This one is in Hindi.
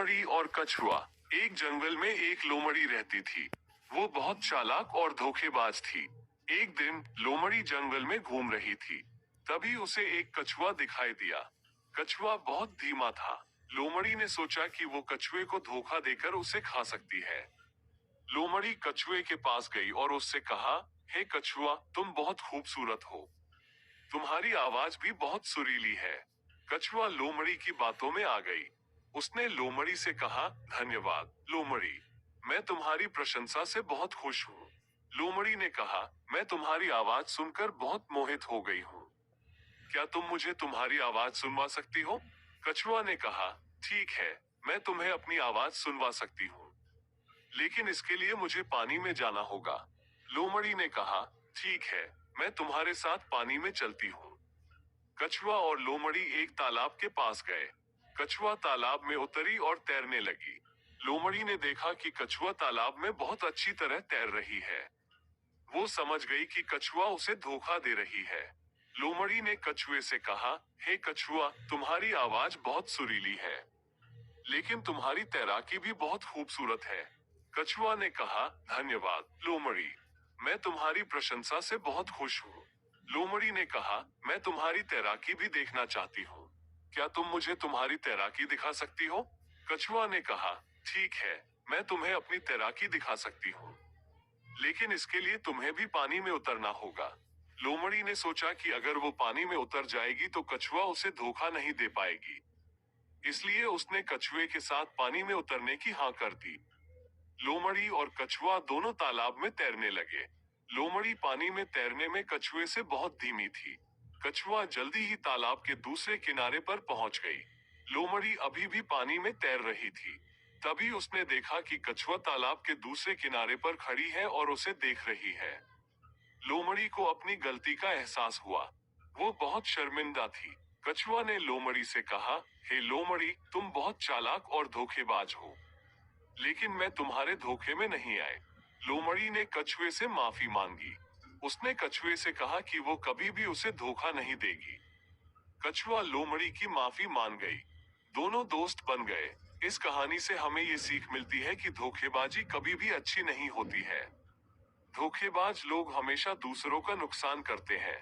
लोमड़ी और कछुआ। एक जंगल में एक लोमड़ी रहती थी। वो बहुत चालाक और धोखेबाज थी। एक दिन लोमड़ी जंगल में घूम रही थी। तभी उसे एक कछुआ दिखाई दिया। कछुआ बहुत धीमा था। लोमड़ी ने सोचा कि वो कछुए को धोखा देकर उसे खा सकती है। लोमड़ी कछुए के पास गई और उससे कहा, हे कछुआ, तुम बहुत खूबसूरत हो। तुम्हारी आवाज भी बहुत सुरीली है। कछुआ लोमड़ी की बातों में आ गई। उसने लोमड़ी से कहा, धन्यवाद लोमड़ी, मैं तुम्हारी प्रशंसा से बहुत खुश हूँ। लोमड़ी ने कहा, मैं तुम्हारी आवाज सुनकर बहुत मोहित हो गई हूँ। क्या तुम मुझे तुम्हारी आवाज सुनवा सकती हो? कछुआ ने कहा, ठीक है, मैं तुम्हें अपनी आवाज सुनवा सकती हूँ, लेकिन इसके लिए मुझे पानी में जाना होगा। लोमड़ी ने कहा, ठीक है, मैं तुम्हारे साथ पानी में चलती हूँ। कछुआ और लोमड़ी एक तालाब के पास गए। कछुआ तालाब में उतरी और तैरने लगी। लोमड़ी ने देखा कि कछुआ तालाब में बहुत अच्छी तरह तैर रही है। वो समझ गई कि कछुआ उसे धोखा दे रही है। लोमड़ी ने कछुए से कहा, हे कछुआ, तुम्हारी आवाज बहुत सुरीली है, लेकिन तुम्हारी तैराकी भी बहुत खूबसूरत है। कछुआ ने कहा, धन्यवाद लोमड़ी, मैं तुम्हारी प्रशंसा से बहुत खुश हूँ। लोमड़ी ने कहा, मैं तुम्हारी तैराकी भी देखना चाहती हूँ। क्या तुम मुझे तुम्हारी तैराकी दिखा सकती हो? कछुआ ने कहा, ठीक है, मैं तुम्हें अपनी तैराकी दिखा सकती हूँ, लेकिन इसके लिए तुम्हें भी पानी में उतरना होगा। लोमड़ी ने सोचा कि अगर वो पानी में उतर जाएगी तो कछुआ उसे धोखा नहीं दे पाएगी। इसलिए उसने कछुए के साथ पानी में उतरने की हाँ कर दी। लोमड़ी और कछुआ दोनों तालाब में तैरने लगे। लोमड़ी पानी में तैरने में कछुए से बहुत धीमी थी। कछुआ जल्दी ही तालाब के दूसरे किनारे पर पहुंच गई। लोमड़ी अभी भी पानी में तैर रही थी। तभी उसने देखा कि कछुआ तालाब के दूसरे किनारे पर खड़ी है और उसे देख रही है। लोमड़ी को अपनी गलती का एहसास हुआ। वो बहुत शर्मिंदा थी। कछुआ ने लोमड़ी से कहा, हे लोमड़ी, तुम बहुत चालाक और धोखेबाज हो, लेकिन मैं तुम्हारे धोखे में नहीं आए। लोमड़ी ने कछुए से माफी मांगी। उसने कछुए से कहा कि वो कभी भी उसे धोखा नहीं देगी। कछुआ लोमड़ी की माफी मान गई। दोनों दोस्त बन गए। इस कहानी से हमें ये सीख मिलती है कि धोखेबाजी कभी भी अच्छी नहीं होती है। धोखेबाज लोग हमेशा दूसरों का नुकसान करते हैं।